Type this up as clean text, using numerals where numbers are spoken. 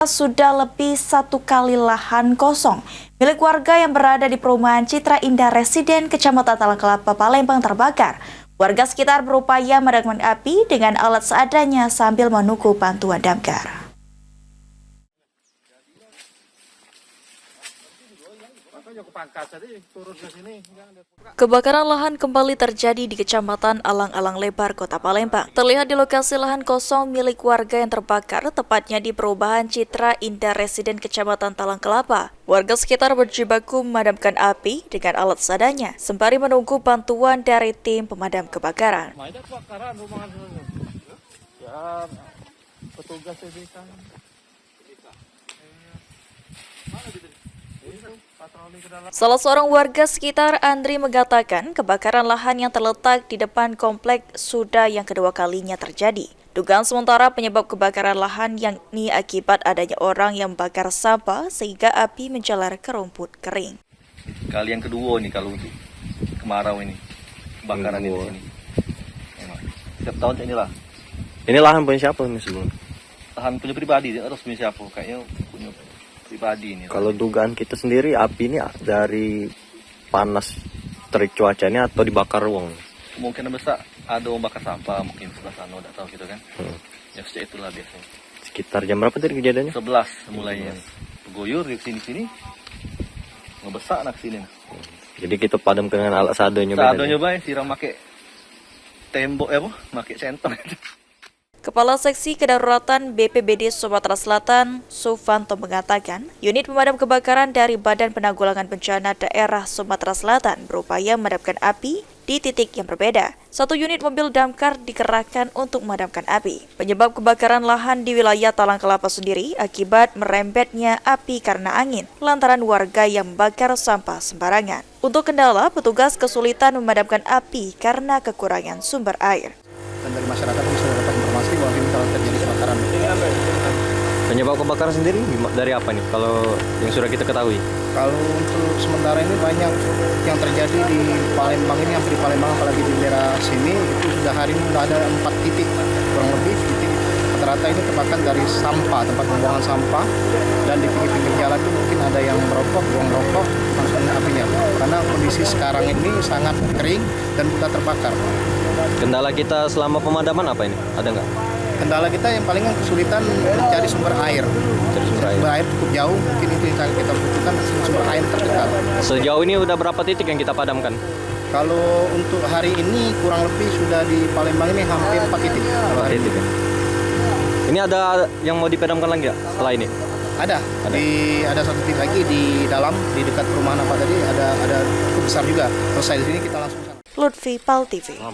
Sudah lebih 1 kali lahan kosong milik warga yang berada di perumahan Citra Indah Residen, Kecamatan Talang Kelapa, Palembang terbakar. Warga sekitar berupaya memadamkan api dengan alat seadanya sambil menunggu bantuan damkar. Kebakaran lahan kembali terjadi di Kecamatan Alang-Alang Lebar, Kota Palembang. Terlihat di lokasi lahan kosong milik warga yang terbakar, tepatnya di perumahan Citra Indah Residen, Kecamatan Talang Kelapa. Warga sekitar berjibaku memadamkan api dengan alat seadanya, sembari menunggu bantuan dari tim pemadam kebakaran. Salah seorang warga sekitar, Andri, mengatakan kebakaran lahan yang terletak di depan komplek sudah yang kedua kalinya terjadi. Dugaan sementara penyebab kebakaran lahan yakni akibat adanya orang yang membakar sampah sehingga api menjalar ke rumput kering. Kali yang kedua nih kalau untuk kemarau ini, kebakaran di sini. Setiap tahun inilah. Ini lahan punya siapa nih sebelum? Lahan punya pribadi, harus punya siapa? Kayaknya punya pribadi ini. Kalau dugaan kita sendiri, api ini dari panas terik cuacanya atau dibakar uang? Kemungkinan besar ada orang bakar sampah, mungkin sebelah sana, udah tahu gitu kan. Ya sejak itulah biasanya. Sekitar jam berapa tadi kejadiannya? 11 mulainya. Goyur di sini-sini, ngebesak nak sini. Jadi kita padam dengan alat seadanya. Seadanya baik, siram pakai tembok pakai sentong. Kepala Seksi Kedaruratan BPBD Sumatera Selatan, Sufanto, mengatakan unit pemadam kebakaran dari Badan Penanggulangan Bencana Daerah Sumatera Selatan berupaya memadamkan api di titik yang berbeda. 1 unit mobil damkar dikerahkan untuk memadamkan api. Penyebab kebakaran lahan di wilayah Talang Kelapa sendiri akibat merembetnya api karena angin, lantaran warga yang membakar sampah sembarangan. Untuk kendala, petugas kesulitan memadamkan api karena kekurangan sumber air. Dan dari masyarakat bisa dapat informasi bahwa ini kalau terjadi kebakaran. Penyebab kebakaran sendiri dari apa nih? Kalau yang sudah kita ketahui? Kalau untuk sementara ini banyak yang terjadi di Palembang ini, hampir di Palembang, apalagi di daerah sini itu sudah hari ini sudah ada 4 titik kurang lebih titik. Rata-rata ini terbakar dari sampah, tempat pembuangan sampah, dan di pinggir-pinggir jalan itu mungkin ada yang merokok, buang rokok, langsung apinya. Karena kondisi sekarang ini sangat kering dan mudah terbakar. Kendala kita selama pemadaman apa ini? Ada nggak? Kendala kita yang paling kesulitan mencari sumber air. Sumber air cukup jauh, mungkin itu yang kita butuhkan, sumber air terdekat. Sejauh ini udah berapa titik yang kita padamkan? Kalau untuk hari ini kurang lebih sudah di Palembang ini hampir 4 titik. 4 titik ya? Ini ada yang mau dipadamkan lagi nggak setelah ini? Ada. Ada 1 titik lagi di dalam, di dekat perumahan apa tadi, ada cukup besar juga. Selesai di sini kita langsung sana. Lutfi, PAL TV.